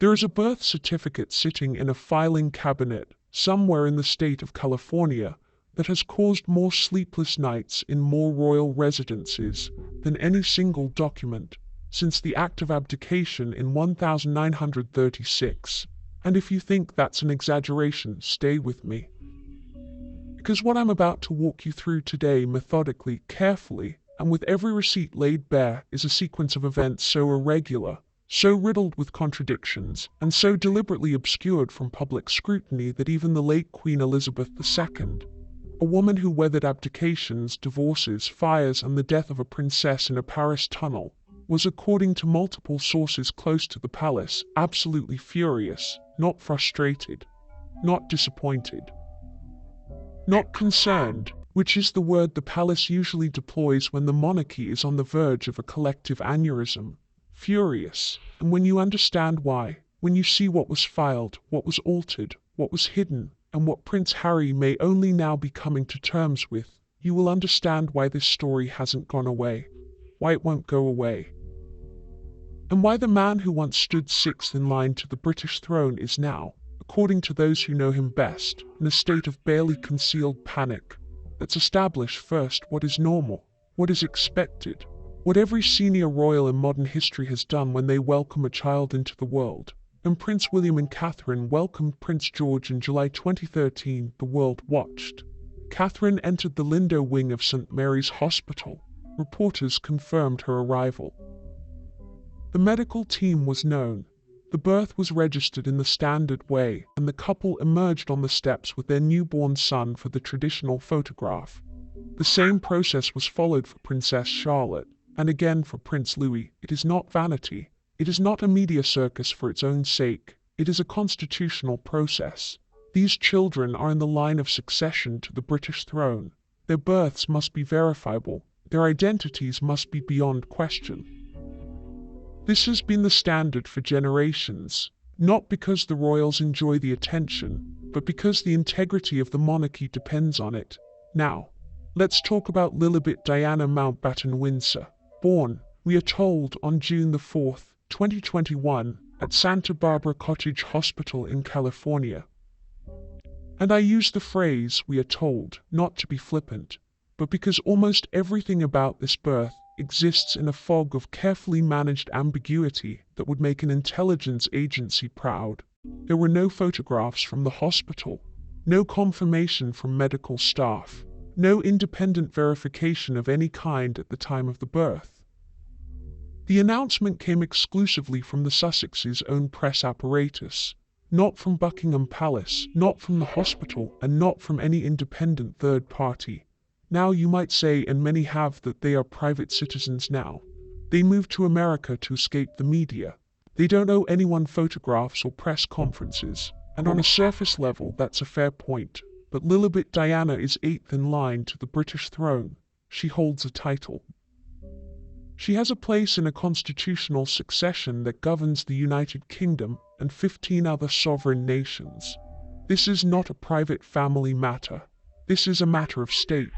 There is a birth certificate sitting in a filing cabinet somewhere in the state of California that has caused more sleepless nights in more royal residences than any single document since the Act of Abdication in 1936. And if you think that's an exaggeration, stay with me. Because what I'm about to walk you through today methodically, carefully, and with every receipt laid bare is a sequence of events so irregular, so riddled with contradictions, and so deliberately obscured from public scrutiny that even the late Queen Elizabeth II, a woman who weathered abdications, divorces, fires, and the death of a princess in a Paris tunnel, was, according to multiple sources close to the palace, absolutely furious, not frustrated, not disappointed, not concerned, which is the word the palace usually deploys when the monarchy is on the verge of a collective aneurysm. Furious. And when you understand why, when you see what was filed, what was altered, what was hidden, and what Prince Harry may only now be coming to terms with, you will understand why this story hasn't gone away, why it won't go away, and why the man who once stood sixth in line to the British throne is now, according to those who know him best, in a state of barely concealed panic. Let's establish first what is normal, what is expected, what every senior royal in modern history has done when they welcome a child into the world. When Prince William and Catherine welcomed Prince George in July 2013, the world watched. Catherine entered the Lindo wing of St. Mary's Hospital. Reporters confirmed her arrival. The medical team was known. The birth was registered in the standard way, and the couple emerged on the steps with their newborn son for the traditional photograph. The same process was followed for Princess Charlotte, and again for Prince Louis. It is not vanity. It is not a media circus for its own sake. It is a constitutional process. These children are in the line of succession to the British throne. Their births must be verifiable. Their identities must be beyond question. This has been the standard for generations, not because the royals enjoy the attention, but because the integrity of the monarchy depends on it. Now, let's talk about Lilibet Diana Mountbatten-Windsor, born, we are told, on June 4, 2021, at Santa Barbara Cottage Hospital in California. And I use the phrase, we are told, not to be flippant, but because almost everything about this birth exists in a fog of carefully managed ambiguity that would make an intelligence agency proud. There were no photographs from the hospital, no confirmation from medical staff, no independent verification of any kind at the time of the birth. The announcement came exclusively from the Sussexes' own press apparatus, not from Buckingham Palace, not from the hospital, and not from any independent third party. Now you might say, and many have, that they are private citizens now. They moved to America to escape the media. They don't owe anyone photographs or press conferences. And on a surface level, that's a fair point. But Lilibet Diana is eighth in line to the British throne. She holds a title. She has a place in a constitutional succession that governs the United Kingdom and 15 other sovereign nations. This is not a private family matter. This is a matter of state.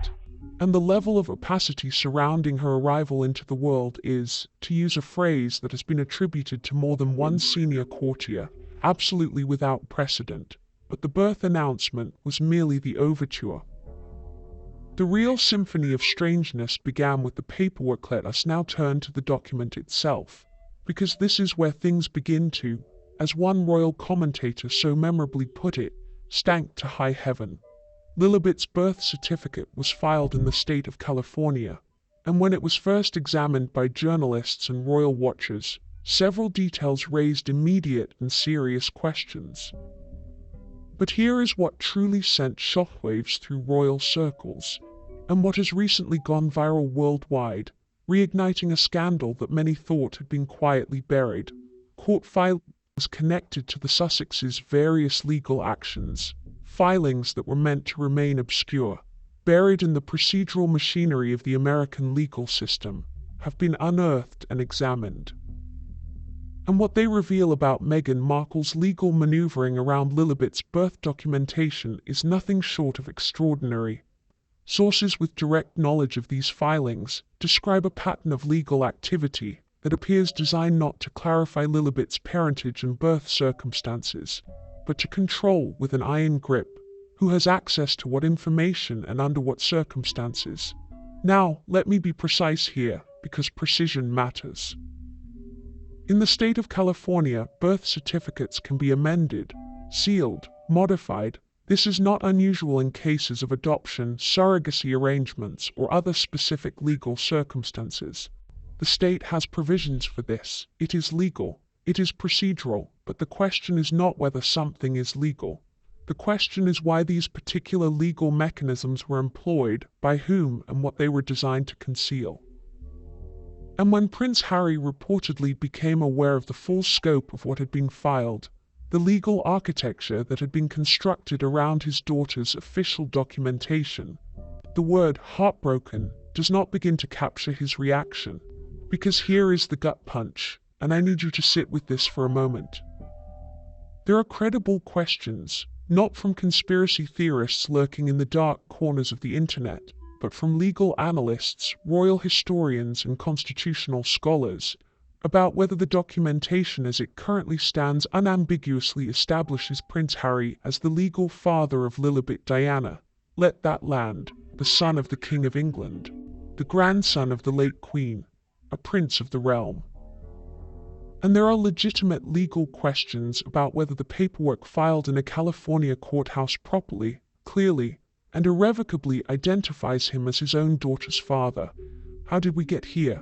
And the level of opacity surrounding her arrival into the world is, to use a phrase that has been attributed to more than one senior courtier, absolutely without precedent. But the birth announcement was merely the overture. The real symphony of strangeness began with the paperwork. Let us now turn to the document itself, because this is where things begin to, as one royal commentator so memorably put it, stank to high heaven. Lilibet's birth certificate was filed in the state of California, and when it was first examined by journalists and royal watchers, several details raised immediate and serious questions. But here is what truly sent shockwaves through royal circles, and what has recently gone viral worldwide, reigniting a scandal that many thought had been quietly buried. Court filings connected to the Sussexes' various legal actions, filings that were meant to remain obscure, buried in the procedural machinery of the American legal system, have been unearthed and examined. And what they reveal about Meghan Markle's legal maneuvering around Lilibet's birth documentation is nothing short of extraordinary. Sources with direct knowledge of these filings describe a pattern of legal activity that appears designed not to clarify Lilibet's parentage and birth circumstances, but to control with an iron grip who has access to what information and under what circumstances. Now, let me be precise here, because precision matters. In the state of California, birth certificates can be amended, sealed, modified. This is not unusual in cases of adoption, surrogacy arrangements, or other specific legal circumstances. The state has provisions for this. It is legal. It is procedural, but the question is not whether something is legal. The question is why these particular legal mechanisms were employed, by whom, and what they were designed to conceal. And when Prince Harry reportedly became aware of the full scope of what had been filed, the legal architecture that had been constructed around his daughter's official documentation, the word heartbroken does not begin to capture his reaction, because here is the gut punch, and I need you to sit with this for a moment. There are credible questions, not from conspiracy theorists lurking in the dark corners of the internet, but from legal analysts, royal historians, and constitutional scholars, about whether the documentation as it currently stands unambiguously establishes Prince Harry as the legal father of Lilibet Diana, let that land, the son of the King of England, the grandson of the late Queen, a prince of the realm. And there are legitimate legal questions about whether the paperwork filed in a California courthouse properly, clearly, and irrevocably identifies him as his own daughter's father. How did we get here?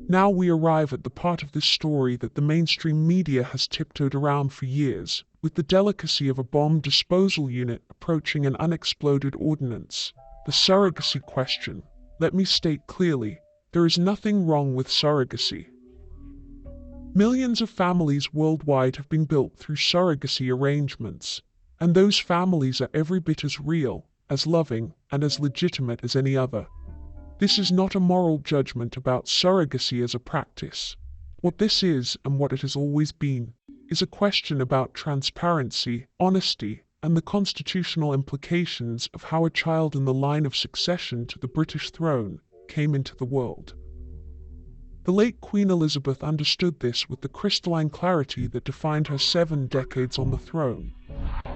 Now we arrive at the part of this story that the mainstream media has tiptoed around for years, with the delicacy of a bomb disposal unit approaching an unexploded ordnance. The surrogacy question. Let me state clearly, there is nothing wrong with surrogacy. Millions of families worldwide have been built through surrogacy arrangements, and those families are every bit as real, as loving, and as legitimate as any other. This is not a moral judgment about surrogacy as a practice. What this is, and what it has always been, is a question about transparency, honesty, and the constitutional implications of how a child in the line of succession to the British throne came into the world. The late Queen Elizabeth understood this with the crystalline clarity that defined her 7 decades on the throne.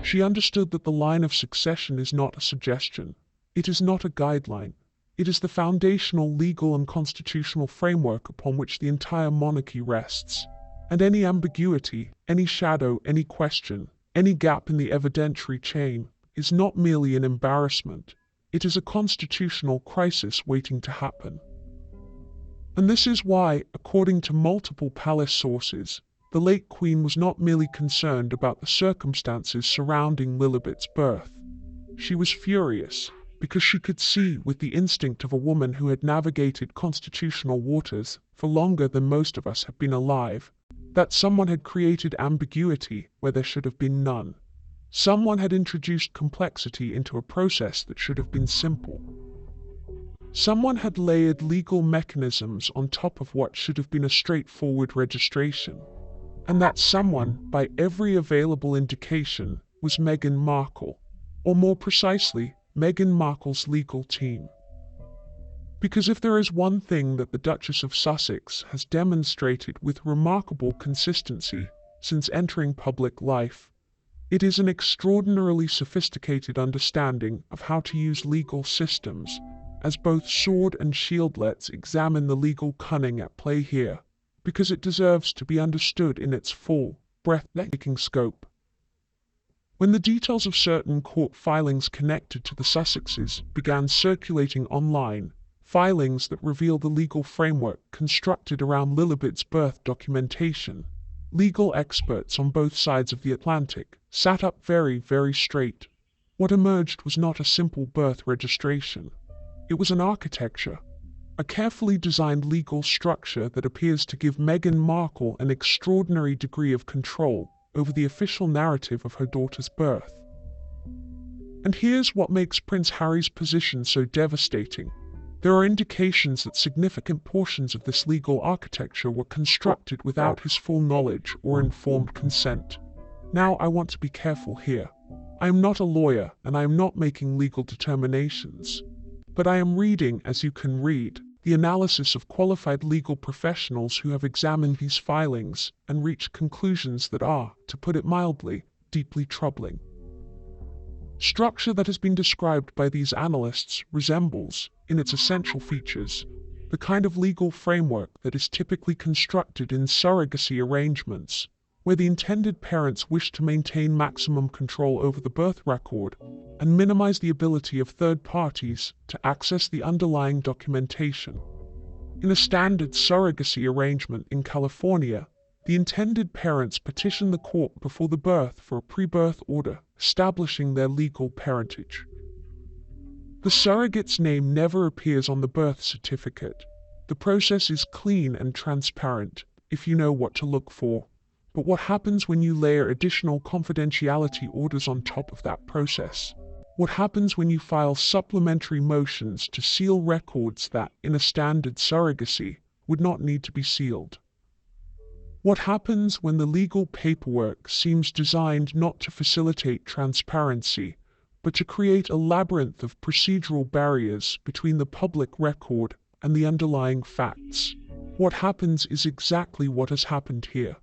She understood that the line of succession is not a suggestion. It is not a guideline. It is the foundational legal and constitutional framework upon which the entire monarchy rests. And any ambiguity, any shadow, any question, any gap in the evidentiary chain is not merely an embarrassment. It is a constitutional crisis waiting to happen. And this is why, according to multiple palace sources, the late Queen was not merely concerned about the circumstances surrounding Lilibet's birth. She was furious, because she could see with the instinct of a woman who had navigated constitutional waters for longer than most of us have been alive, that someone had created ambiguity where there should have been none. Someone had introduced complexity into a process that should have been simple. Someone had layered legal mechanisms on top of what should have been a straightforward registration. And that someone, by every available indication, was Meghan Markle, or more precisely, Meghan Markle's legal team. Because if there is one thing that the Duchess of Sussex has demonstrated with remarkable consistency since entering public life, it is an extraordinarily sophisticated understanding of how to use legal systems. As both sword and shield, let's examine the legal cunning at play here, because it deserves to be understood in its full, breathtaking scope. When the details of certain court filings connected to the Sussexes began circulating online, filings that reveal the legal framework constructed around Lilibet's birth documentation, legal experts on both sides of the Atlantic sat up very, very straight. What emerged was not a simple birth registration. It was an architecture, a carefully designed legal structure that appears to give Meghan Markle an extraordinary degree of control over the official narrative of her daughter's birth. And here's what makes Prince Harry's position so devastating. There are indications that significant portions of this legal architecture were constructed without his full knowledge or informed consent. Now, I want to be careful here. I am not a lawyer, and I am not making legal determinations. But I am reading, as you can read, the analysis of qualified legal professionals who have examined these filings and reached conclusions that are, to put it mildly, deeply troubling. Structure that has been described by these analysts resembles, in its essential features, the kind of legal framework that is typically constructed in surrogacy arrangements, where the intended parents wish to maintain maximum control over the birth record and minimize the ability of third parties to access the underlying documentation. In a standard surrogacy arrangement in California, the intended parents petition the court before the birth for a pre-birth order establishing their legal parentage. The surrogate's name never appears on the birth certificate. The process is clean and transparent, if you know what to look for. But what happens when you layer additional confidentiality orders on top of that process? What happens when you file supplementary motions to seal records that, in a standard surrogacy, would not need to be sealed? What happens when the legal paperwork seems designed not to facilitate transparency, but to create a labyrinth of procedural barriers between the public record and the underlying facts? What happens is exactly what has happened here.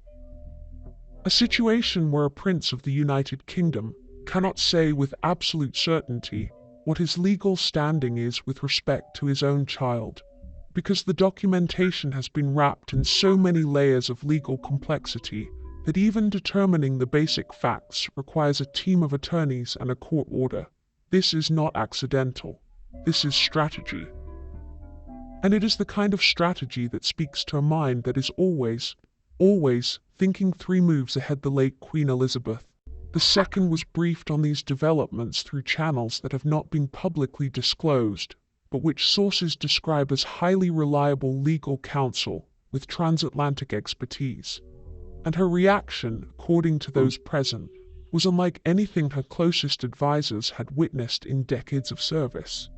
A situation where a prince of the United Kingdom cannot say with absolute certainty what his legal standing is with respect to his own child, because the documentation has been wrapped in so many layers of legal complexity that even determining the basic facts requires a team of attorneys and a court order. This is not accidental. This is strategy. And it is the kind of strategy that speaks to a mind that is always thinking 3 moves ahead. The late Queen Elizabeth II was briefed on these developments through channels that have not been publicly disclosed, but which sources describe as highly reliable legal counsel with transatlantic expertise. And her reaction, according to those present, was unlike anything her closest advisors had witnessed in decades of service.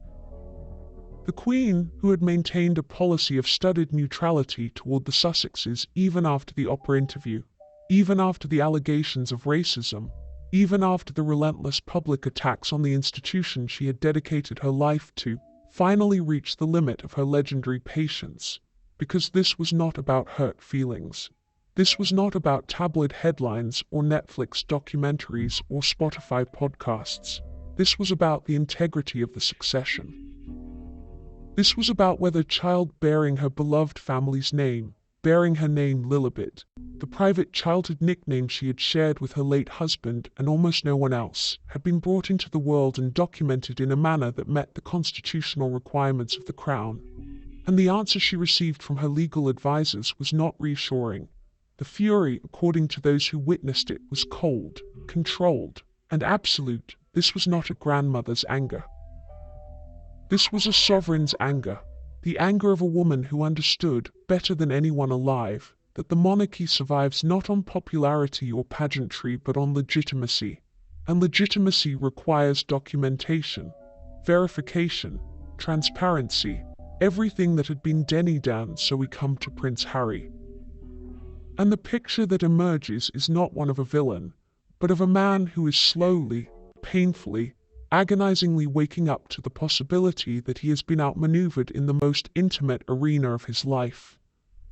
The Queen, who had maintained a policy of studied neutrality toward the Sussexes even after the opera interview, even after the allegations of racism, even after the relentless public attacks on the institution she had dedicated her life to, finally reached the limit of her legendary patience, because this was not about hurt feelings. This was not about tabloid headlines or Netflix documentaries or Spotify podcasts. This was about the integrity of the succession. This was about whether child bearing her beloved family's name, bearing her name Lilibet, the private childhood nickname she had shared with her late husband and almost no one else, had been brought into the world and documented in a manner that met the constitutional requirements of the Crown. And the answer she received from her legal advisors was not reassuring. The fury, according to those who witnessed it, was cold, controlled, and absolute. This was not a grandmother's anger. This was a sovereign's anger, the anger of a woman who understood, better than anyone alive, that the monarchy survives not on popularity or pageantry but on legitimacy, and legitimacy requires documentation, verification, transparency, everything that had been done. So we come to Prince Harry. And the picture that emerges is not one of a villain, but of a man who is slowly, painfully, agonizingly waking up to the possibility that he has been outmaneuvered in the most intimate arena of his life.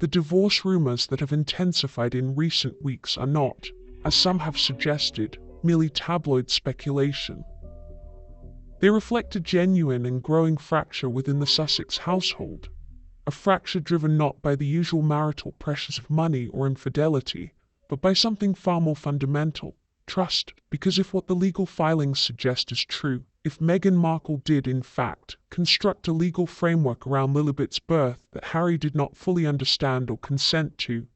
The divorce rumors that have intensified in recent weeks are not, as some have suggested, merely tabloid speculation. They reflect a genuine and growing fracture within the Sussex household, a fracture driven not by the usual marital pressures of money or infidelity, but by something far more fundamental. Trust, because if what the legal filings suggest is true, if Meghan Markle did in fact construct a legal framework around Lilibet's birth that Harry did not fully understand or consent to,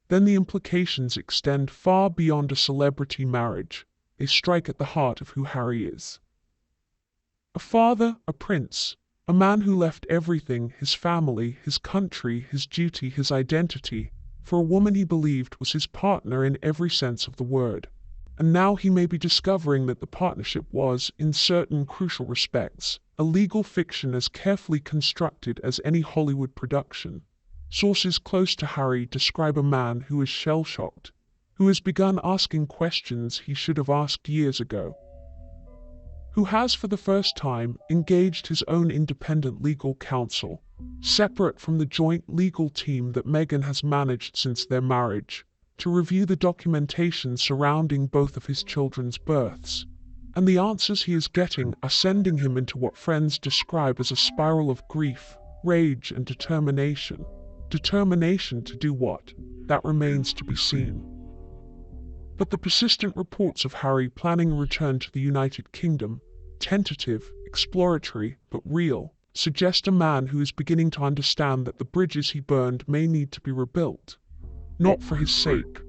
then the implications extend far beyond a celebrity marriage. They strike at the heart of who Harry is. A father, a prince, a man who left everything, his family, his country, his duty, his identity, for a woman he believed was his partner in every sense of the word. And now he may be discovering that the partnership was, in certain crucial respects, a legal fiction as carefully constructed as any Hollywood production. Sources close to Harry describe a man who is shell-shocked, who has begun asking questions he should have asked years ago. who has for the first time engaged his own independent legal counsel, separate from the joint legal team that Meghan has managed since their marriage, to review the documentation surrounding both of his children's births. And the answers he is getting are sending him into what friends describe as a spiral of grief, rage, and determination. Determination to do what? That remains to be seen. But the persistent reports of Harry planning a return to the United Kingdom, tentative, exploratory, but real, suggest a man who is beginning to understand that the bridges he burned may need to be rebuilt. Not for his sake,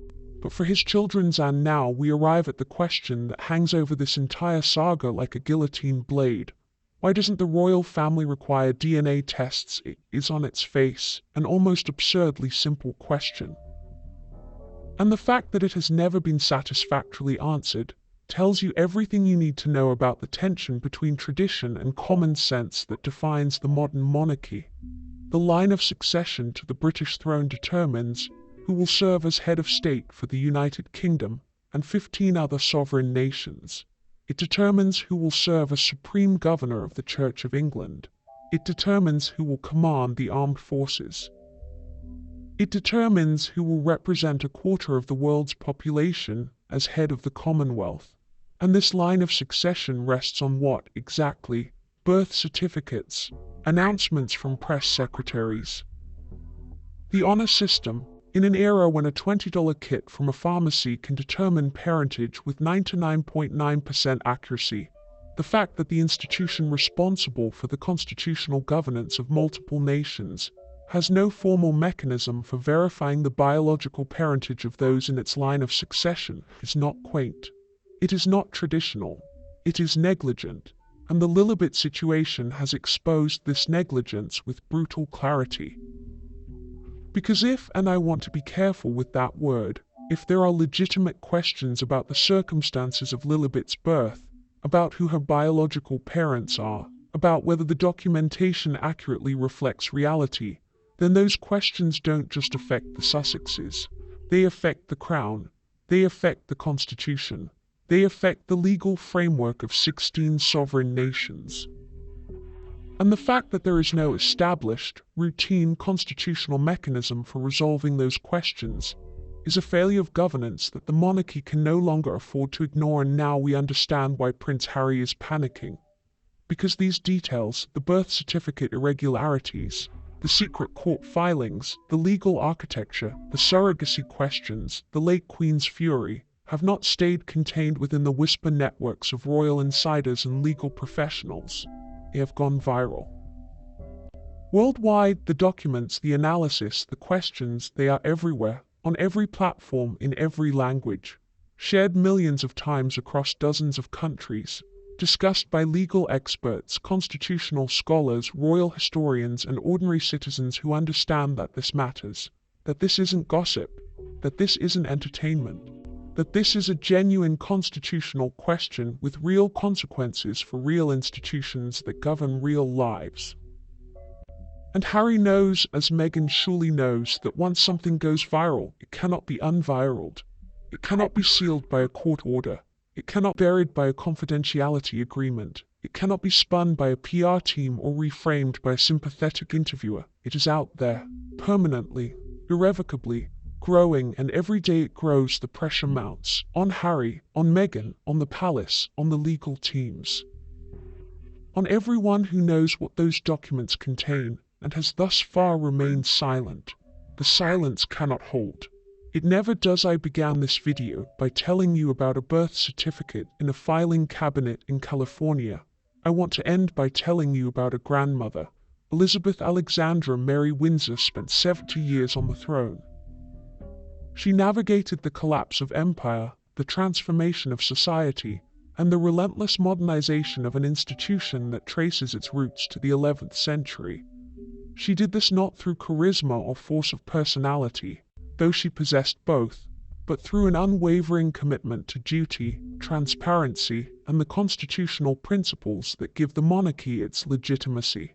but for his children's. And now we arrive at the question that hangs over this entire saga like a guillotine blade. Why doesn't the royal family require DNA tests? It is on its face an almost absurdly simple question. And the fact that it has never been satisfactorily answered tells you everything you need to know about the tension between tradition and common sense that defines the modern monarchy. The line of succession to the British throne determines who will serve as head of state for the United Kingdom and 15 other sovereign nations. It determines who will serve as Supreme Governor of the Church of England. It determines who will command the armed forces. It determines who will represent a quarter of the world's population as head of the Commonwealth. And this line of succession rests on what, exactly? Birth certificates, announcements from press secretaries. The honor system, in an era when a $20 kit from a pharmacy can determine parentage with 99.9% accuracy. The fact that the institution responsible for the constitutional governance of multiple nations has no formal mechanism for verifying the biological parentage of those in its line of succession is not quaint. It is not traditional. It is negligent, and the Lilibet situation has exposed this negligence with brutal clarity. Because if, and I want to be careful with that word, if there are legitimate questions about the circumstances of Lilibet's birth, about who her biological parents are, about whether the documentation accurately reflects reality, then those questions don't just affect the Sussexes. They affect the Crown. They affect the Constitution. They affect the legal framework of 16 sovereign nations. And the fact that there is no established, routine constitutional mechanism for resolving those questions is a failure of governance that the monarchy can no longer afford to ignore. And now we understand why Prince Harry is panicking. Because these details, the birth certificate irregularities, the secret court filings, the legal architecture, the surrogacy questions, the late Queen's fury, have not stayed contained within the whisper networks of royal insiders and legal professionals. They have gone viral. Worldwide, the documents, the analysis, the questions, they are everywhere, on every platform, in every language, shared millions of times across dozens of countries, discussed by legal experts, constitutional scholars, royal historians, and ordinary citizens who understand that this matters, that this isn't gossip, that this isn't entertainment, that this is a genuine constitutional question with real consequences for real institutions that govern real lives. And Harry knows, as Meghan surely knows, that once something goes viral, it cannot be unviraled. It cannot be sealed by a court order. It cannot be buried by a confidentiality agreement. It cannot be spun by a PR team or reframed by a sympathetic interviewer. It is out there, permanently, irrevocably, growing, and every day it grows the pressure mounts, on Harry, on Meghan, on the palace, on the legal teams. On everyone who knows what those documents contain, and has thus far remained silent. The silence cannot hold. It never does. I began this video by telling you about a birth certificate in a filing cabinet in California. I want to end by telling you about a grandmother. Elizabeth Alexandra Mary Windsor spent 70 years on the throne. She navigated the collapse of empire, the transformation of society, and the relentless modernization of an institution that traces its roots to the 11th century. She did this not through charisma or force of personality, though she possessed both, but through an unwavering commitment to duty, transparency, and the constitutional principles that give the monarchy its legitimacy.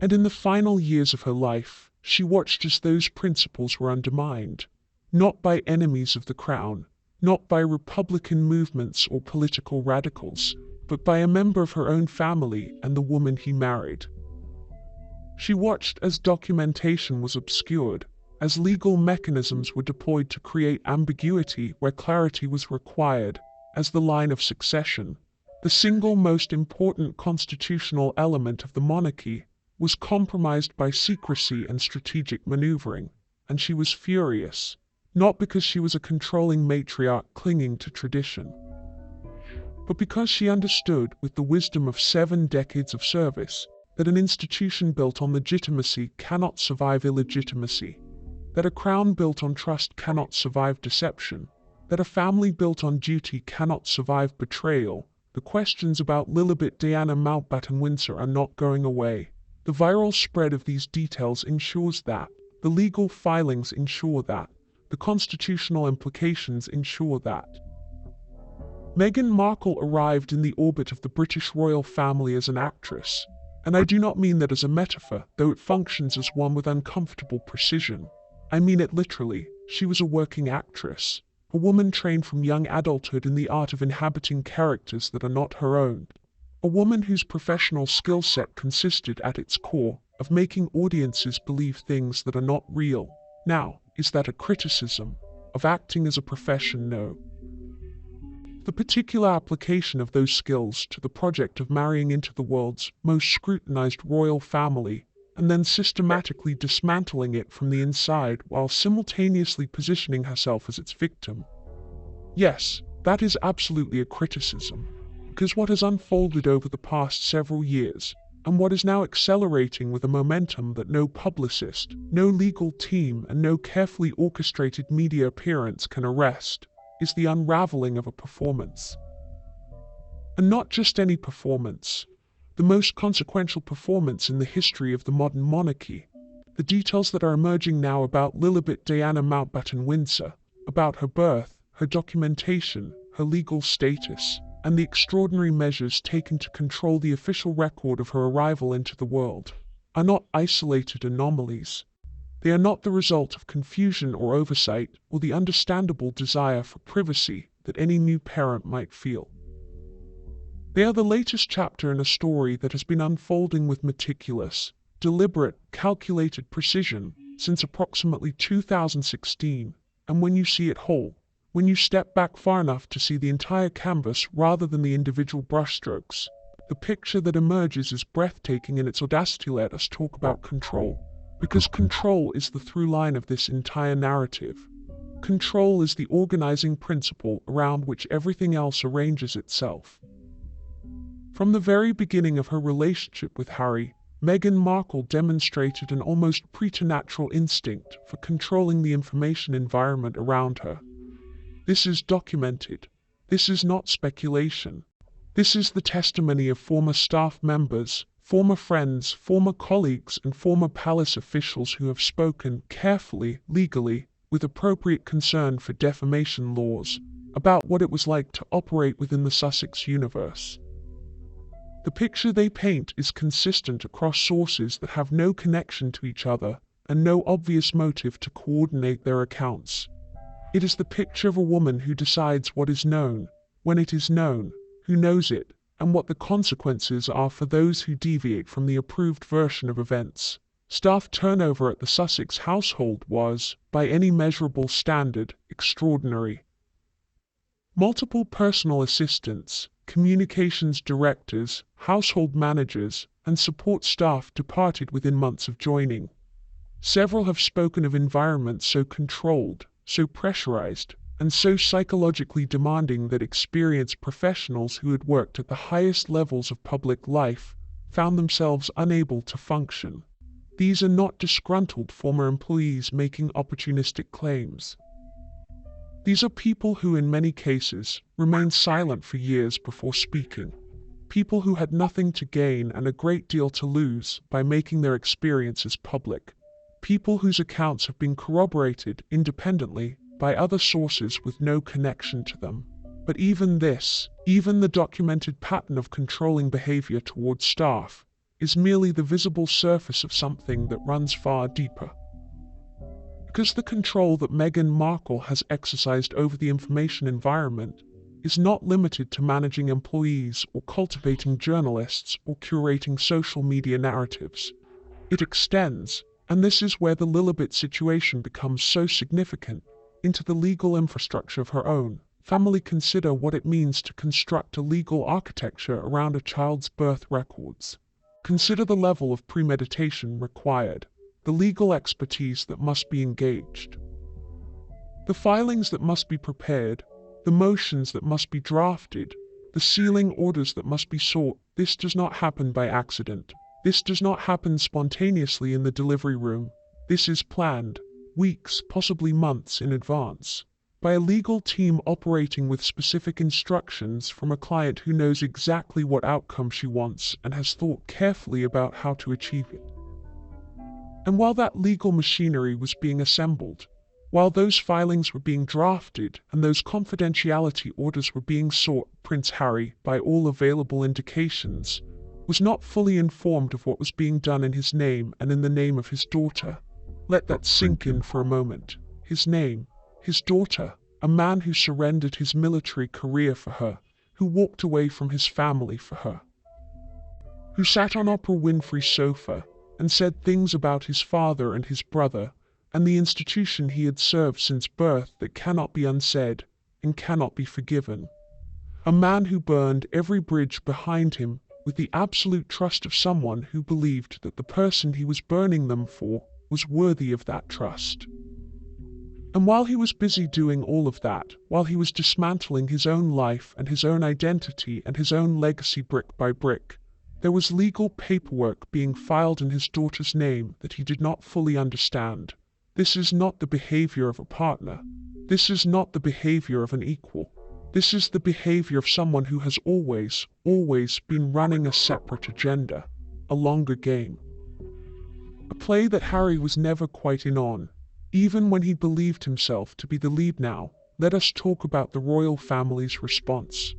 And in the final years of her life, she watched as those principles were undermined, not by enemies of the crown, not by Republican movements or political radicals, but by a member of her own family and the woman he married. She watched as documentation was obscured, as legal mechanisms were deployed to create ambiguity where clarity was required, as the line of succession, the single most important constitutional element of the monarchy, was compromised by secrecy and strategic maneuvering, and she was furious, not because she was a controlling matriarch clinging to tradition, but because she understood, with the wisdom of 7 decades of service, that an institution built on legitimacy cannot survive illegitimacy, that a crown built on trust cannot survive deception, that a family built on duty cannot survive betrayal. The questions about Lilibet, Diana, Mountbatten, Windsor are not going away. The viral spread of these details ensures that, the legal filings ensure that, the constitutional implications ensure that. Meghan Markle arrived in the orbit of the British royal family as an actress, and I do not mean that as a metaphor, though it functions as one with uncomfortable precision. I mean it literally. She was a working actress, a woman trained from young adulthood in the art of inhabiting characters that are not her own, a woman whose professional skill set consisted at its core of making audiences believe things that are not real. Now, is that a criticism of acting as a profession? No. The particular application of those skills to the project of marrying into the world's most scrutinized royal family, and then systematically dismantling it from the inside while simultaneously positioning herself as its victim. Yes, that is absolutely a criticism, because what has unfolded over the past several years, and what is now accelerating with a momentum that no publicist, no legal team, and no carefully orchestrated media appearance can arrest, is the unraveling of a performance. And not just any performance, the most consequential performance in the history of the modern monarchy. The details that are emerging now about Lilibet, Diana, Mountbatten, Windsor, about her birth, her documentation, her legal status, and the extraordinary measures taken to control the official record of her arrival into the world, are not isolated anomalies. They are not the result of confusion or oversight or the understandable desire for privacy that any new parent might feel. They are the latest chapter in a story that has been unfolding with meticulous, deliberate, calculated precision since approximately 2016, and when you see it whole, when you step back far enough to see the entire canvas rather than the individual brushstrokes, the picture that emerges is breathtaking in its audacity. Let us talk about control. Because control is the through line of this entire narrative. Control is the organizing principle around which everything else arranges itself. From the very beginning of her relationship with Harry, Meghan Markle demonstrated an almost preternatural instinct for controlling the information environment around her. This is documented. This is not speculation. This is the testimony of former staff members, former friends, former colleagues, and former palace officials who have spoken carefully, legally, with appropriate concern for defamation laws, about what it was like to operate within the Sussex universe. The picture they paint is consistent across sources that have no connection to each other and no obvious motive to coordinate their accounts. It is the picture of a woman who decides what is known, when it is known, who knows it, and what the consequences are for those who deviate from the approved version of events. Staff turnover at the Sussex household was, by any measurable standard, extraordinary. Multiple personal assistants, communications directors, household managers, and support staff departed within months of joining. Several have spoken of environments so controlled, so pressurized, and so psychologically demanding that experienced professionals who had worked at the highest levels of public life found themselves unable to function. These are not disgruntled former employees making opportunistic claims. These are people who, in many cases, remained silent for years before speaking. People who had nothing to gain and a great deal to lose by making their experiences public. People whose accounts have been corroborated independently by other sources with no connection to them. But even this, even the documented pattern of controlling behavior towards staff, is merely the visible surface of something that runs far deeper. Because the control that Meghan Markle has exercised over the information environment is not limited to managing employees or cultivating journalists or curating social media narratives. It extends, and this is where the Lilibet situation becomes so significant, into the legal infrastructure of her own family. Consider what it means to construct a legal architecture around a child's birth records. Consider the level of premeditation required, the legal expertise that must be engaged, the filings that must be prepared, the motions that must be drafted, the sealing orders that must be sought. This does not happen by accident. This does not happen spontaneously in the delivery room. This is planned, weeks, possibly months in advance, by a legal team operating with specific instructions from a client who knows exactly what outcome she wants and has thought carefully about how to achieve it. And while that legal machinery was being assembled, while those filings were being drafted and those confidentiality orders were being sought, Prince Harry, by all available indications, was not fully informed of what was being done in his name and in the name of his daughter. Let that sink in for a moment. His name, his daughter, a man who surrendered his military career for her, who walked away from his family for her, who sat on Oprah Winfrey's sofa and said things about his father and his brother and the institution he had served since birth that cannot be unsaid and cannot be forgiven. A man who burned every bridge behind him with the absolute trust of someone who believed that the person he was burning them for was worthy of that trust. And while he was busy doing all of that, while he was dismantling his own life and his own identity and his own legacy brick by brick, there was legal paperwork being filed in his daughter's name that he did not fully understand. This is not the behavior of a partner. This is not the behavior of an equal. This is the behavior of someone who has always been running a separate agenda, a longer game. A play that Harry was never quite in on, even when he believed himself to be the lead. Now, let us talk about the royal family's response.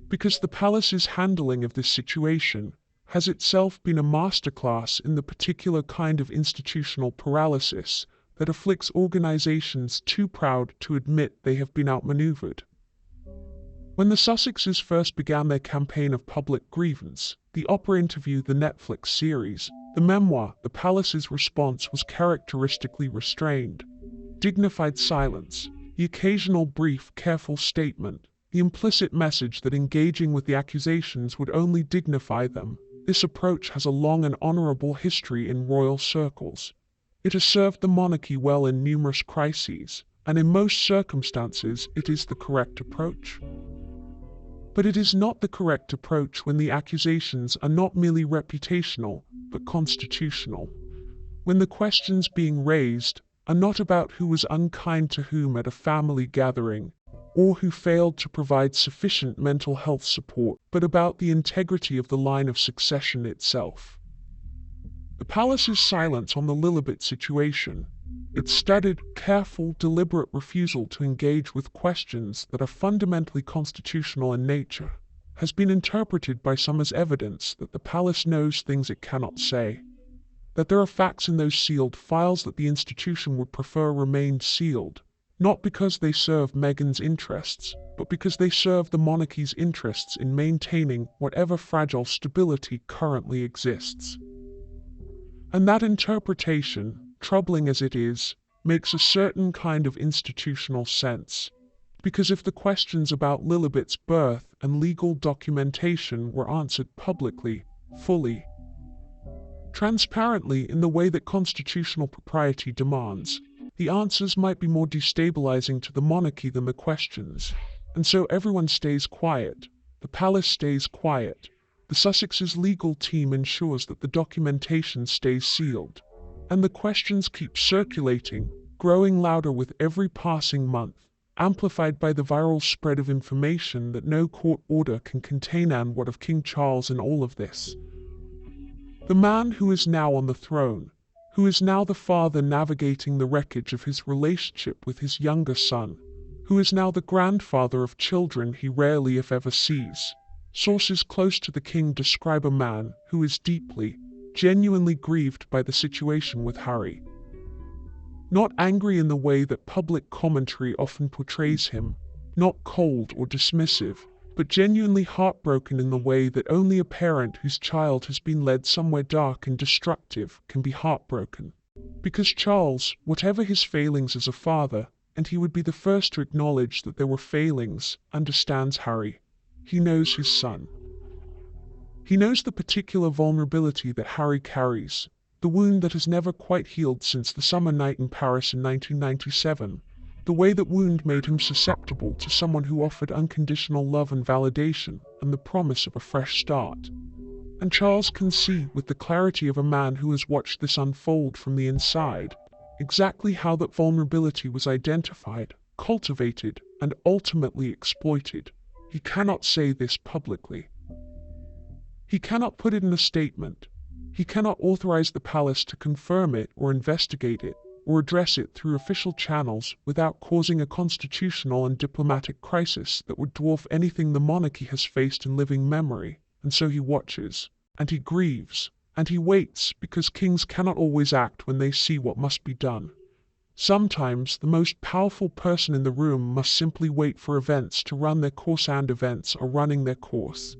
Because the palace's handling of this situation has itself been a masterclass in the particular kind of institutional paralysis that afflicts organizations too proud to admit they have been outmaneuvered. When the Sussexes first began their campaign of public grievance, the Oprah interview, the Netflix series, the memoir, the palace's response was characteristically restrained. Dignified silence, the occasional brief, careful statement, the implicit message that engaging with the accusations would only dignify them. This approach has a long and honorable history in royal circles. It has served the monarchy well in numerous crises, and in most circumstances it is the correct approach. But it is not the correct approach when the accusations are not merely reputational, but constitutional. When the questions being raised are not about who was unkind to whom at a family gathering, or who failed to provide sufficient mental health support, but about the integrity of the line of succession itself. The palace's silence on the Lilibet situation, its studied, careful, deliberate refusal to engage with questions that are fundamentally constitutional in nature, has been interpreted by some as evidence that the palace knows things it cannot say, that there are facts in those sealed files that the institution would prefer remained sealed, not because they serve Meghan's interests, but because they serve the monarchy's interests in maintaining whatever fragile stability currently exists. And that interpretation, troubling as it is, makes a certain kind of institutional sense. Because if the questions about Lilibet's birth and legal documentation were answered publicly, fully, transparently in the way that constitutional propriety demands, the answers might be more destabilizing to the monarchy than the questions. And so everyone stays quiet. The palace stays quiet. The Sussexes' legal team ensures that the documentation stays sealed. And the questions keep circulating, growing louder with every passing month, amplified by the viral spread of information that no court order can contain. And what of King Charles in all of this? The man who is now on the throne, who is now the father navigating the wreckage of his relationship with his younger son, who is now the grandfather of children he rarely if ever sees. Sources close to the king describe a man who is deeply, genuinely grieved by the situation with Harry. Not angry in the way that public commentary often portrays him, Not cold or dismissive, but genuinely heartbroken in the way that only a parent whose child has been led somewhere dark and destructive can be heartbroken. Because Charles, whatever his failings as a father, and he would be the first to acknowledge that there were failings, understands Harry. He knows his son. He knows the particular vulnerability that Harry carries, the wound that has never quite healed since the summer night in Paris in 1997. The way that wound made him susceptible to someone who offered unconditional love and validation and the promise of a fresh start. And Charles can see, with the clarity of a man who has watched this unfold from the inside, exactly how that vulnerability was identified, cultivated, and ultimately exploited. He cannot say this publicly. He cannot put it in a statement. He cannot authorize the palace to confirm it or investigate it, or address it through official channels without causing a constitutional and diplomatic crisis that would dwarf anything the monarchy has faced in living memory. And so he watches, and he grieves, and he waits, because kings cannot always act when they see what must be done. Sometimes the most powerful person in the room must simply wait for events to run their course, and events are running their course.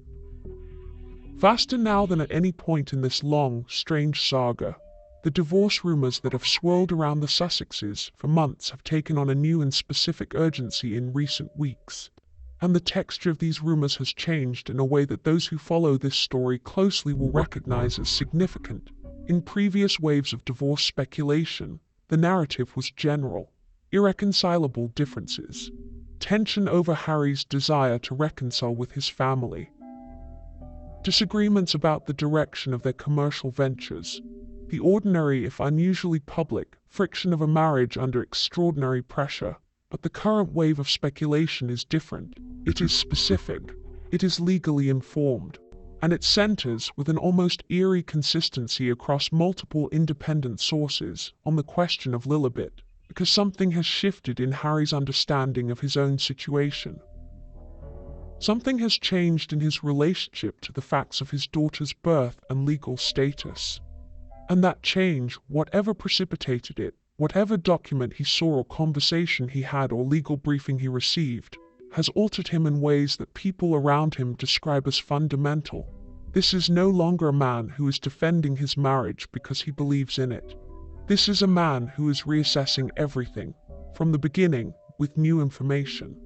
Faster now than at any point in this long, strange saga, the divorce rumors that have swirled around the Sussexes for months have taken on a new and specific urgency in recent weeks. And the texture of these rumors has changed in a way that those who follow this story closely will recognize as significant. In previous waves of divorce speculation, the narrative was general, irreconcilable differences, tension over Harry's desire to reconcile with his family, disagreements about the direction of their commercial ventures, the ordinary if unusually public friction of a marriage under extraordinary pressure. But the current wave of speculation is different. It is specific, it is legally informed, and it centers with an almost eerie consistency across multiple independent sources on the question of Lilibet, because something has shifted in Harry's understanding of his own situation. Something has changed in his relationship to the facts of his daughter's birth and legal status. And that change, whatever precipitated it, whatever document he saw or conversation he had or legal briefing he received, has altered him in ways that people around him describe as fundamental. This is no longer a man who is defending his marriage because he believes in it. This is a man who is reassessing everything, from the beginning, with new information.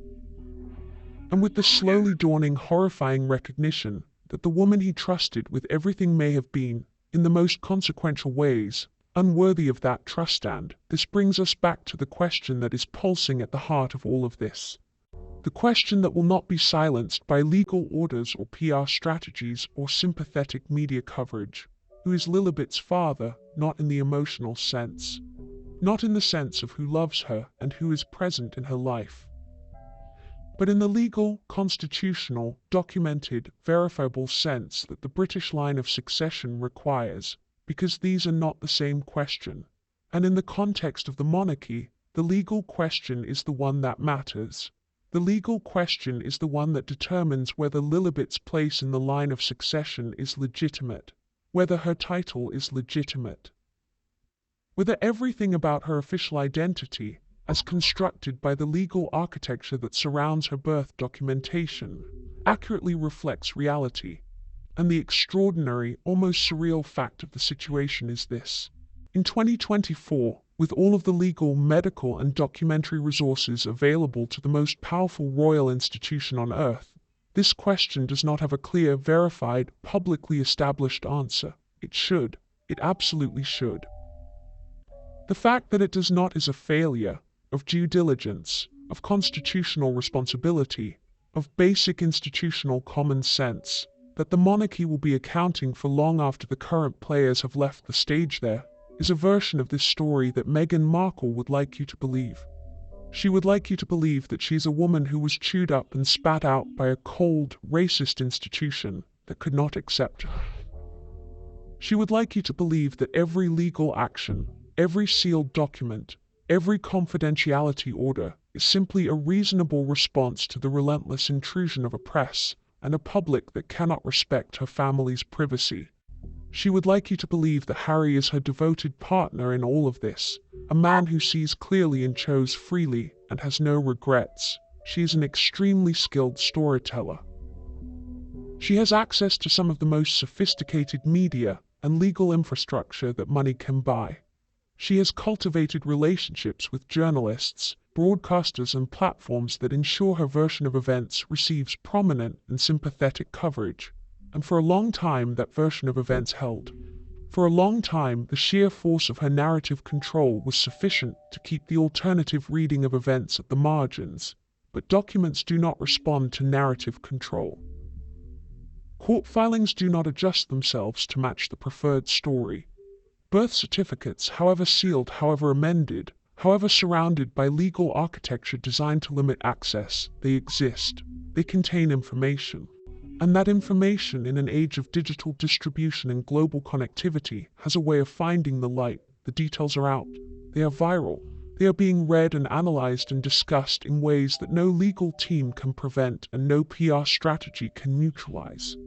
And with the slowly dawning horrifying recognition that the woman he trusted with everything may have been, in the most consequential ways, unworthy of that trust. And this brings us back to the question that is pulsing at the heart of all of this. The question that will not be silenced by legal orders or PR strategies or sympathetic media coverage. Who is Lilibet's father, not in the emotional sense, not in the sense of who loves her and who is present in her life, but in the legal, constitutional, documented, verifiable sense that the British line of succession requires, because these are not the same question. And in the context of the monarchy, the legal question is the one that matters. The legal question is the one that determines whether Lilibet's place in the line of succession is legitimate, whether her title is legitimate, whether everything about her official identity, as constructed by the legal architecture that surrounds her birth documentation, accurately reflects reality. And the extraordinary, almost surreal fact of the situation is this. In 2024, with all of the legal, medical, and documentary resources available to the most powerful royal institution on earth, this question does not have a clear, verified, publicly established answer. It should. It absolutely should. The fact that it does not is a failure of due diligence, of constitutional responsibility, of basic institutional common sense, that the monarchy will be accounting for long after the current players have left the stage there, is a version of this story that Meghan Markle would like you to believe. She would like you to believe that she is a woman who was chewed up and spat out by a cold, racist institution that could not accept her. She would like you to believe that every legal action, every sealed document, every confidentiality order is simply a reasonable response to the relentless intrusion of a press and a public that cannot respect her family's privacy. She would like you to believe that Harry is her devoted partner in all of this, a man who sees clearly and chose freely and has no regrets. she is an extremely skilled storyteller. She has access to some of the most sophisticated media and legal infrastructure that money can buy. She has cultivated relationships with journalists, broadcasters, and platforms that ensure her version of events receives prominent and sympathetic coverage. And for a long time, that version of events held. For a long time, the sheer force of her narrative control was sufficient to keep the alternative reading of events at the margins. But documents do not respond to narrative control. Court filings do not adjust themselves to match the preferred story. Birth certificates, however sealed, however amended, however surrounded by legal architecture designed to limit access, they exist. They contain information. And that information, in an age of digital distribution and global connectivity, has a way of finding the light. The details are out. They are viral. They are being read and analyzed and discussed in ways that no legal team can prevent and no PR strategy can neutralize.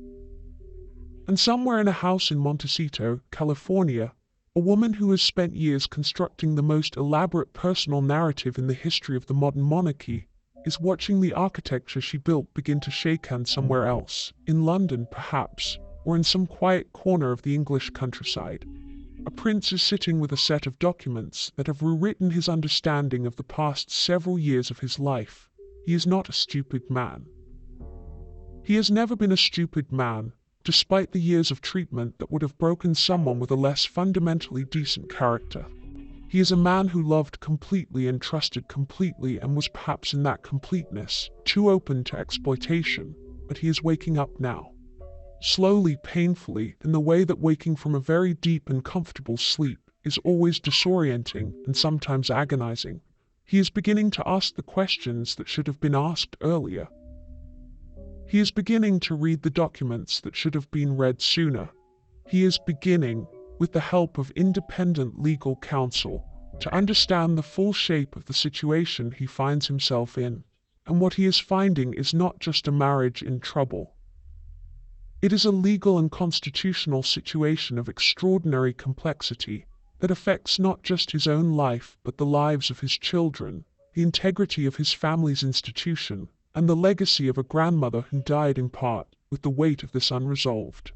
And somewhere in a house in Montecito, California, a woman who has spent years constructing the most elaborate personal narrative in the history of the modern monarchy is watching the architecture she built begin to shake hands somewhere else, in London perhaps, or in some quiet corner of the English countryside. A prince is sitting with a set of documents that have rewritten his understanding of the past several years of his life. He is not a stupid man. He has never been a stupid man, despite the years of treatment that would have broken someone with a less fundamentally decent character. He is a man who loved completely and trusted completely and was perhaps in that completeness too open to exploitation, but he is waking up now. Slowly, painfully, in the way that waking from a very deep and comfortable sleep is always disorienting and sometimes agonizing. He is beginning to ask the questions that should have been asked earlier. He is beginning to read the documents that should have been read sooner. He is beginning, with the help of independent legal counsel, to understand the full shape of the situation he finds himself in. And what he is finding is not just a marriage in trouble. It is a legal and constitutional situation of extraordinary complexity that affects not just his own life but the lives of his children, the integrity of his family's institution, and the legacy of a grandmother who died in part with the weight of this unresolved.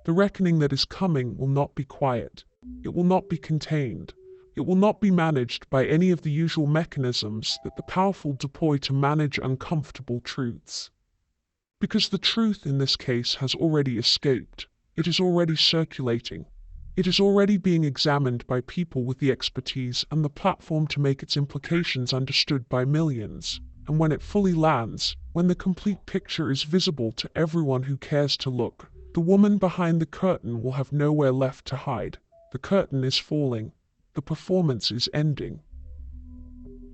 The reckoning that is coming will not be quiet. It will not be contained. It will not be managed by any of the usual mechanisms that the powerful deploy to manage uncomfortable truths. Because the truth in this case has already escaped. It is already circulating. It is already being examined by people with the expertise and the platform to make its implications understood by millions. And when it fully lands, when the complete picture is visible to everyone who cares to look, the woman behind the curtain will have nowhere left to hide. The curtain is falling. The performance is ending.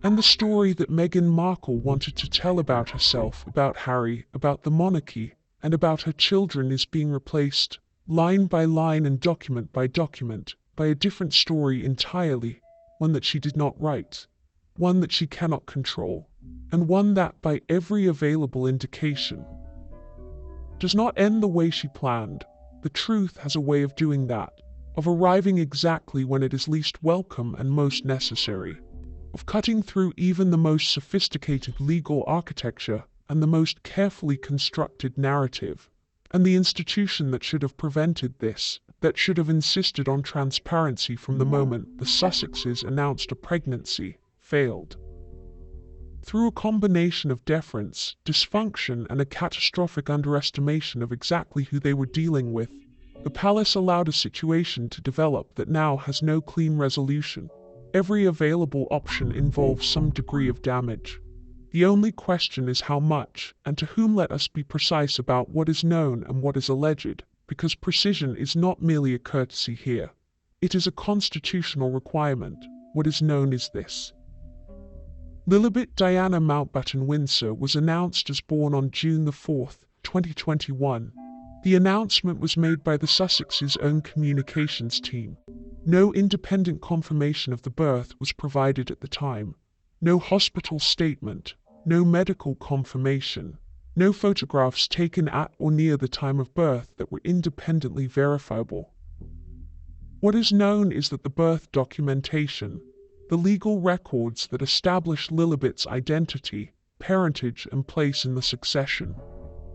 And the story that Meghan Markle wanted to tell about herself, about Harry, about the monarchy, and about her children is being replaced, line by line and document, by a different story entirely, one that she did not write, one that she cannot control, and one that, by every available indication, does not end the way she planned. The truth has a way of doing that, of arriving exactly when it is least welcome and most necessary, of cutting through even the most sophisticated legal architecture and the most carefully constructed narrative. And the institution that should have prevented this, that should have insisted on transparency from the moment the Sussexes announced a pregnancy, failed. Through a combination of deference, dysfunction, and a catastrophic underestimation of exactly who they were dealing with, the palace allowed a situation to develop that now has no clean resolution. Every available option involves some degree of damage. The only question is how much, and to whom. Let us be precise about what is known and what is alleged, because precision is not merely a courtesy here. It is a constitutional requirement. What is known is this. Lilibet Diana Mountbatten Windsor was announced as born on June 4, 2021. The announcement was made by the Sussexes' own communications team. No independent confirmation of the birth was provided at the time. No hospital statement, no medical confirmation, no photographs taken at or near the time of birth that were independently verifiable. What is known is that the birth documentation, the legal records that establish Lilibet's identity, parentage, and place in the succession,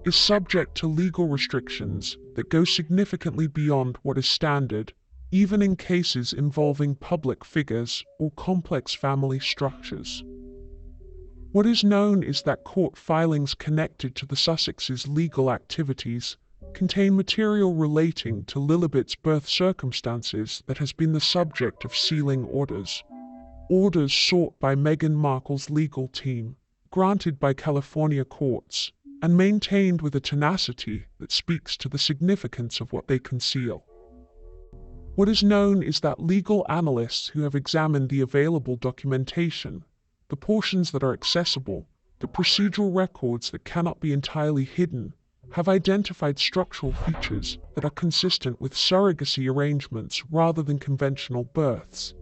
is subject to legal restrictions that go significantly beyond what is standard, even in cases involving public figures or complex family structures. What is known is that court filings connected to the Sussexes' legal activities contain material relating to Lilibet's birth circumstances that has been the subject of sealing orders. Orders sought by Meghan Markle's legal team, granted by California courts, and maintained with a tenacity that speaks to the significance of what they conceal. What is known is that legal analysts who have examined the available documentation, the portions that are accessible, the procedural records that cannot be entirely hidden, have identified structural features that are consistent with surrogacy arrangements rather than conventional births.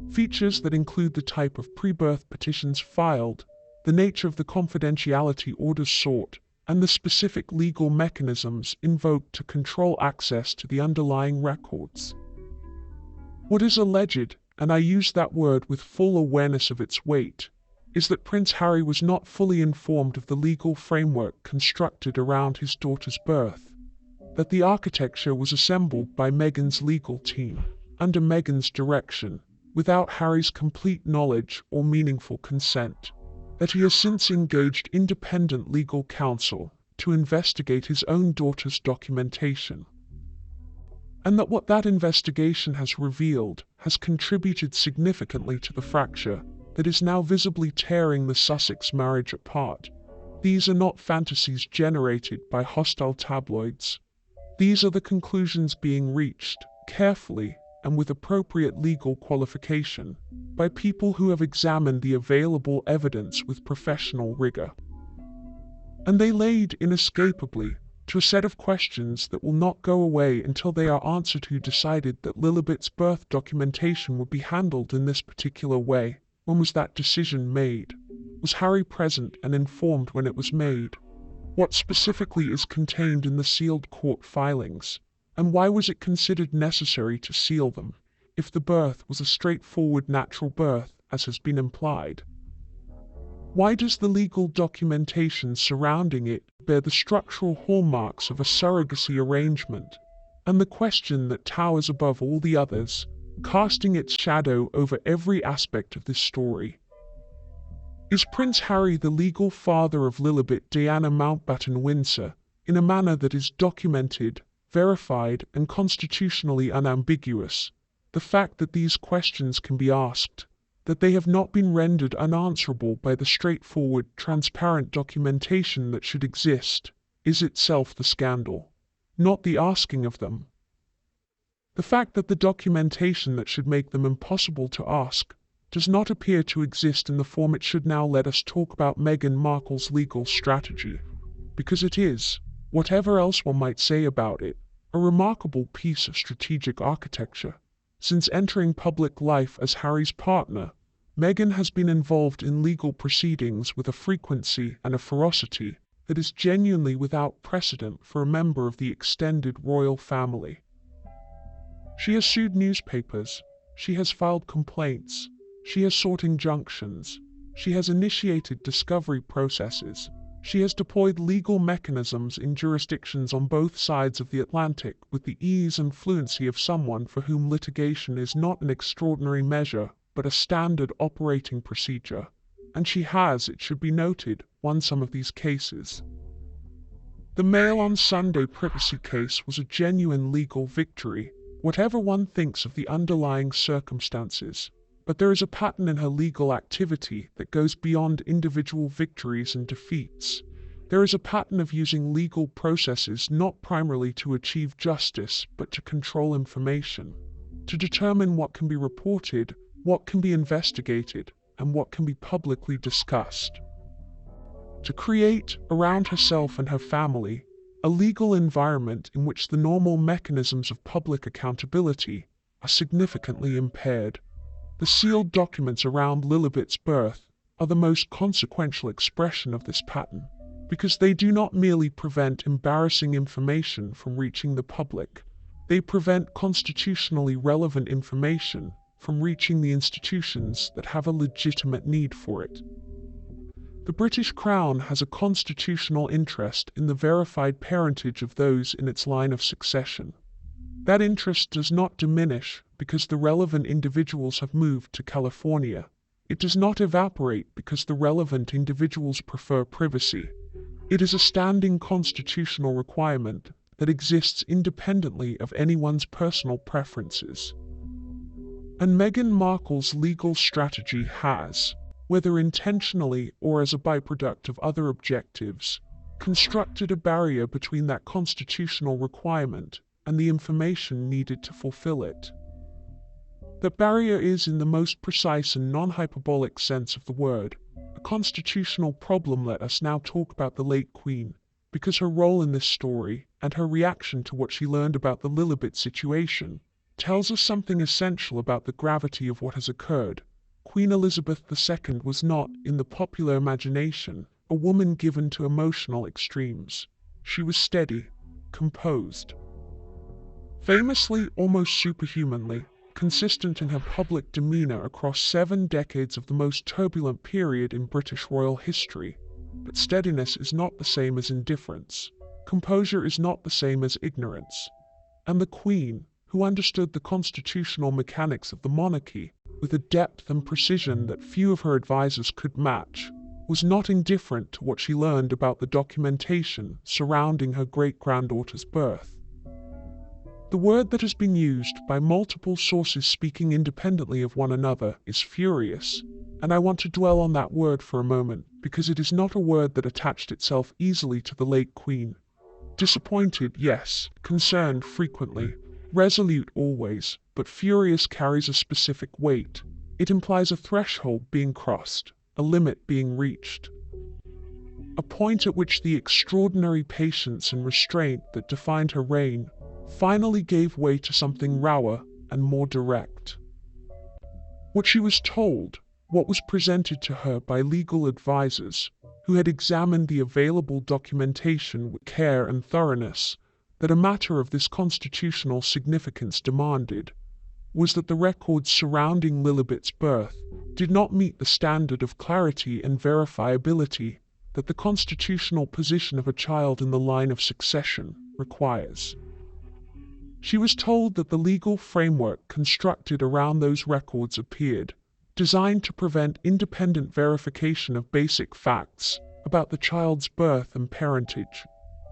Features that include the type of pre-birth petitions filed, the nature of the confidentiality orders sought, and the specific legal mechanisms invoked to control access to the underlying records. What is alleged, and I use that word with full awareness of its weight, is that Prince Harry was not fully informed of the legal framework constructed around his daughter's birth, that the architecture was assembled by Meghan's legal team, under Meghan's direction, without Harry's complete knowledge or meaningful consent, that he has since engaged independent legal counsel to investigate his own daughter's documentation, and that what that investigation has revealed has contributed significantly to the fracture that is now visibly tearing the Sussex marriage apart. These are not fantasies generated by hostile tabloids. These are the conclusions being reached, carefully and with appropriate legal qualification, by people who have examined the available evidence with professional rigor. And they lead inescapably to a set of questions that will not go away until they are answered. Who decided that Lilibet's birth documentation would be handled in this particular way? When was that decision made? Was Harry present and informed when it was made? What specifically is contained in the sealed court filings? And why was it considered necessary to seal them, if the birth was a straightforward natural birth, as has been implied? Why does the legal documentation surrounding it bear the structural hallmarks of a surrogacy arrangement? And the question that towers above all the others, casting its shadow over every aspect of this story: is Prince Harry the legal father of Lilibet Diana Mountbatten-Windsor in a manner that is documented, verified, and constitutionally unambiguous? The fact that these questions can be asked, that they have not been rendered unanswerable by the straightforward, transparent documentation that should exist, is itself the scandal, not the asking of them. The fact that the documentation that should make them impossible to ask does not appear to exist in the form it should now let us talk about Meghan Markle's legal strategy, because it is, whatever else one might say about it, a remarkable piece of strategic architecture. Since entering public life as Harry's partner, Meghan has been involved in legal proceedings with a frequency and a ferocity that is genuinely without precedent for a member of the extended royal family. She has sued newspapers, she has filed complaints, she has sought injunctions, she has initiated discovery processes, she has deployed legal mechanisms in jurisdictions on both sides of the Atlantic with the ease and fluency of someone for whom litigation is not an extraordinary measure, but a standard operating procedure, and she has, it should be noted, won some of these cases. The Mail on Sunday privacy case was a genuine legal victory, whatever one thinks of the underlying circumstances, but there is a pattern in her legal activity that goes beyond individual victories and defeats. There is a pattern of using legal processes not primarily to achieve justice, but to control information, to determine what can be reported, what can be investigated, and what can be publicly discussed. To create, around herself and her family, a legal environment in which the normal mechanisms of public accountability are significantly impaired. The sealed documents around Lilibet's birth are the most consequential expression of this pattern, because they do not merely prevent embarrassing information from reaching the public, they prevent constitutionally relevant information from reaching the institutions that have a legitimate need for it. The British Crown has a constitutional interest in the verified parentage of those in its line of succession. That interest does not diminish because the relevant individuals have moved to California. It does not evaporate because the relevant individuals prefer privacy. It is a standing constitutional requirement that exists independently of anyone's personal preferences. And Meghan Markle's legal strategy has, whether intentionally or as a byproduct of other objectives, constructed a barrier between that constitutional requirement and the information needed to fulfill it. That barrier is, in the most precise and non-hyperbolic sense of the word, a constitutional problem. Let us now talk about the late Queen, because her role in this story, and her reaction to what she learned about the Lilibet situation, tells us something essential about the gravity of what has occurred. Queen Elizabeth II was not, in the popular imagination, a woman given to emotional extremes. She was steady, composed. Famously, almost superhumanly, consistent in her public demeanor across 7 decades of the most turbulent period in British royal history. But steadiness is not the same as indifference. Composure is not the same as ignorance. And the Queen, who understood the constitutional mechanics of the monarchy with a depth and precision that few of her advisors could match, was not indifferent to what she learned about the documentation surrounding her great-granddaughter's birth. The word that has been used by multiple sources speaking independently of one another is furious, and I want to dwell on that word for a moment because it is not a word that attached itself easily to the late Queen. Disappointed, yes, concerned frequently, resolute always, but furious carries a specific weight. It implies a threshold being crossed, a limit being reached. A point at which the extraordinary patience and restraint that defined her reign finally gave way to something rawer and more direct. What she was told, what was presented to her by legal advisors, who had examined the available documentation with care and thoroughness, that a matter of this constitutional significance demanded, was that the records surrounding Lilibet's birth did not meet the standard of clarity and verifiability that the constitutional position of a child in the line of succession requires. She was told that the legal framework constructed around those records appeared, designed to prevent independent verification of basic facts about the child's birth and parentage.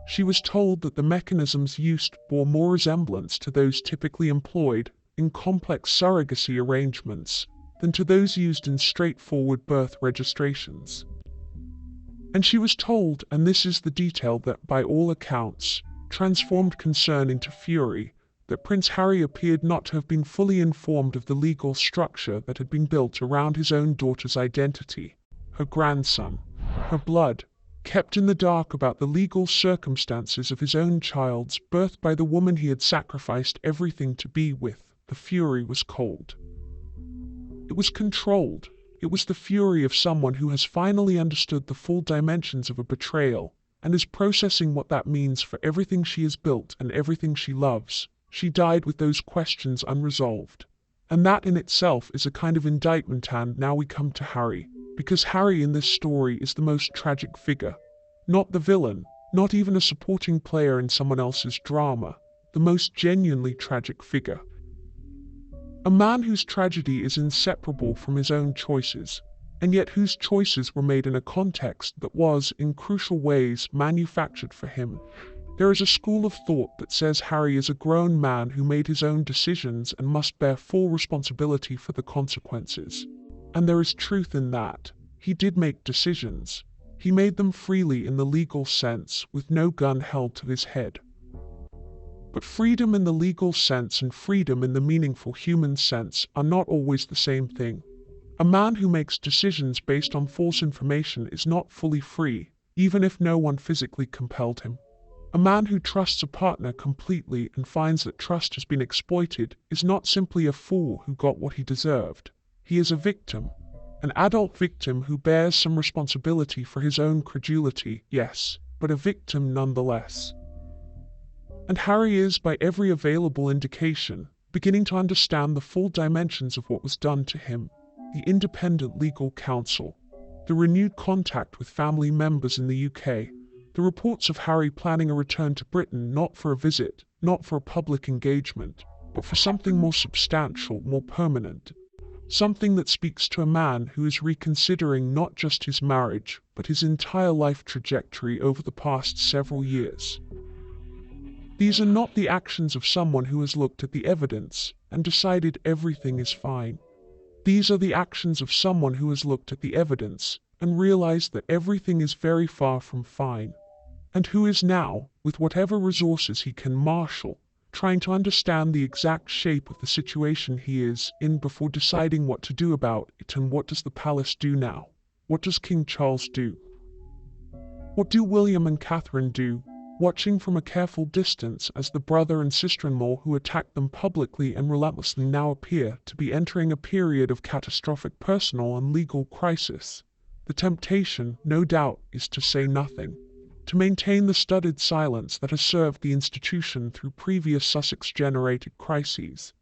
She was told that the mechanisms used bore more resemblance to those typically employed in complex surrogacy arrangements than to those used in straightforward birth registrations. And she was told, and this is the detail that by all accounts transformed concern into fury, that Prince Harry appeared not to have been fully informed of the legal structure that had been built around his own daughter's identity, her grandson, her blood, kept in the dark about the legal circumstances of his own child's birth by the woman he had sacrificed everything to be with. The fury was cold. It was controlled. It was the fury of someone who has finally understood the full dimensions of a betrayal and is processing what that means for everything she has built and everything she loves. She died with those questions unresolved. And that in itself is a kind of indictment. And now we come to Harry, because Harry in this story is the most tragic figure. Not the villain, not even a supporting player in someone else's drama, the most genuinely tragic figure. A man whose tragedy is inseparable from his own choices, and yet whose choices were made in a context that was, in crucial ways, manufactured for him. There is a school of thought that says Harry is a grown man who made his own decisions and must bear full responsibility for the consequences. And there is truth in that. He did make decisions. He made them freely in the legal sense, with no gun held to his head. But freedom in the legal sense and freedom in the meaningful human sense are not always the same thing. A man who makes decisions based on false information is not fully free, even if no one physically compelled him. A man who trusts a partner completely and finds that trust has been exploited is not simply a fool who got what he deserved. He is a victim, an adult victim who bears some responsibility for his own credulity, yes, but a victim nonetheless. And Harry is, by every available indication, beginning to understand the full dimensions of what was done to him. The independent legal counsel, the renewed contact with family members in the UK, the reports of Harry planning a return to Britain not for a visit, not for a public engagement, but for something more substantial, more permanent. Something that speaks to a man who is reconsidering not just his marriage, but his entire life trajectory over the past several years. These are not the actions of someone who has looked at the evidence and decided everything is fine. These are the actions of someone who has looked at the evidence and realized that everything is very far from fine, and who is now, with whatever resources he can marshal, trying to understand the exact shape of the situation he is in before deciding what to do about it. And what does the palace do now? What does King Charles do? What do William and Catherine do, watching from a careful distance as the brother and sister-in-law who attacked them publicly and relentlessly now appear to be entering a period of catastrophic personal and legal crisis? The temptation, no doubt, is to say nothing, to maintain the studied silence that has served the institution through previous Sussex-generated crises,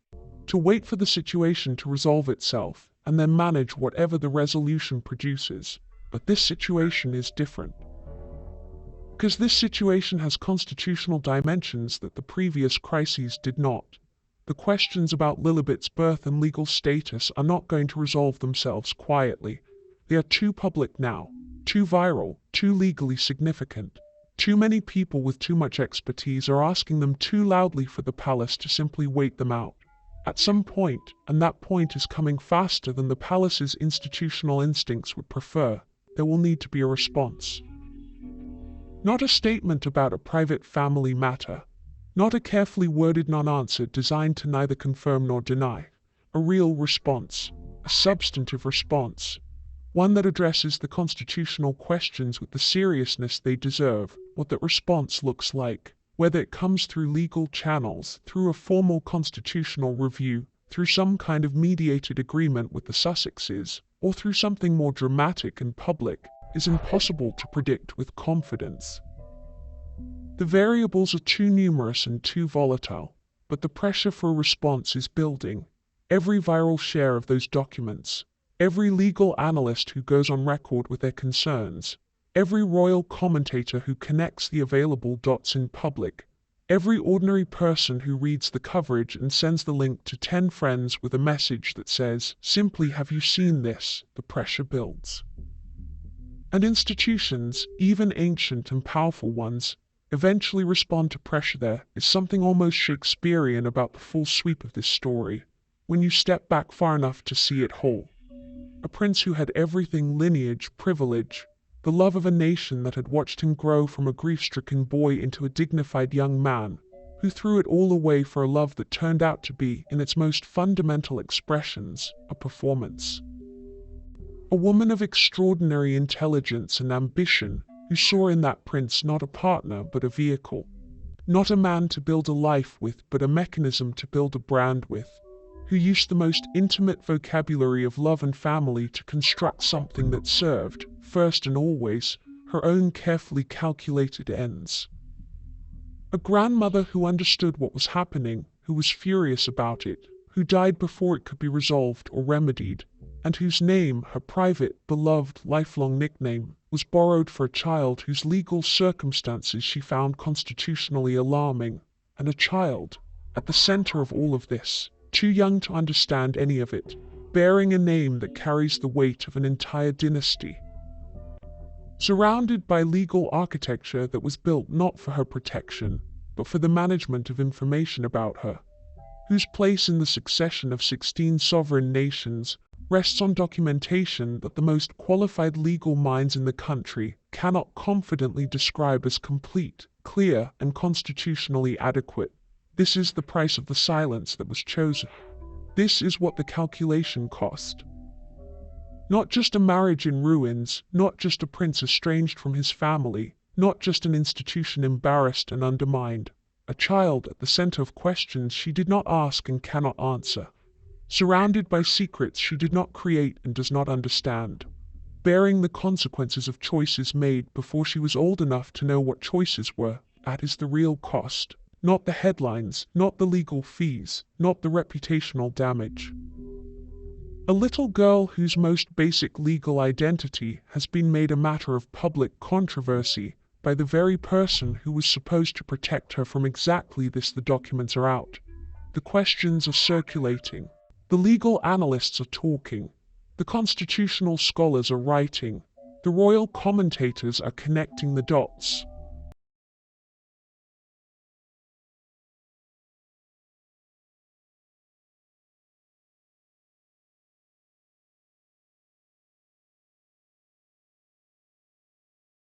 to wait for the situation to resolve itself and then manage whatever the resolution produces. But this situation is different. Because this situation has constitutional dimensions that the previous crises did not. The questions about Lilibet's birth and legal status are not going to resolve themselves quietly. They are too public now, too viral, too legally significant. Too many people with too much expertise are asking them too loudly for the palace to simply wait them out. At some point, and that point is coming faster than the palace's institutional instincts would prefer, there will need to be a response. Not a statement about a private family matter, not a carefully worded non-answer designed to neither confirm nor deny. A real response, a substantive response, one that addresses the constitutional questions with the seriousness they deserve. What that response looks like, whether it comes through legal channels, through a formal constitutional review, through some kind of mediated agreement with the Sussexes, or through something more dramatic and public, is impossible to predict with confidence. The variables are too numerous and too volatile, but the pressure for a response is building. Every viral share of those documents, every legal analyst who goes on record with their concerns, every royal commentator who connects the available dots in public, every ordinary person who reads the coverage and sends the link to 10 friends with a message that says, simply, "Have you seen this?" The pressure builds. And institutions, even ancient and powerful ones, eventually respond to pressure. There is something almost Shakespearean about the full sweep of this story, when you step back far enough to see it whole. A prince who had everything: lineage, privilege, the love of a nation that had watched him grow from a grief-stricken boy into a dignified young man, who threw it all away for a love that turned out to be, in its most fundamental expressions, a performance. A woman of extraordinary intelligence and ambition, who saw in that prince not a partner but a vehicle, not a man to build a life with but a mechanism to build a brand with, who used the most intimate vocabulary of love and family to construct something that served, first and always, her own carefully calculated ends. A grandmother who understood what was happening, who was furious about it, who died before it could be resolved or remedied, and whose name, her private, beloved, lifelong nickname, was borrowed for a child whose legal circumstances she found constitutionally alarming, and a child, at the center of all of this, too young to understand any of it, bearing a name that carries the weight of an entire dynasty. Surrounded by legal architecture that was built not for her protection, but for the management of information about her, whose place in the succession of 16 sovereign nations rests on documentation that the most qualified legal minds in the country cannot confidently describe as complete, clear, and constitutionally adequate. This is the price of the silence that was chosen. This is what the calculation cost. Not just a marriage in ruins, not just a prince estranged from his family, not just an institution embarrassed and undermined. A child at the center of questions she did not ask and cannot answer. Surrounded by secrets she did not create and does not understand. Bearing the consequences of choices made before she was old enough to know what choices were. That is the real cost. Not the headlines, not the legal fees, not the reputational damage. A little girl whose most basic legal identity has been made a matter of public controversy by the very person who was supposed to protect her from exactly this. The documents are out. The questions are circulating. The legal analysts are talking. The constitutional scholars are writing. The royal commentators are connecting the dots.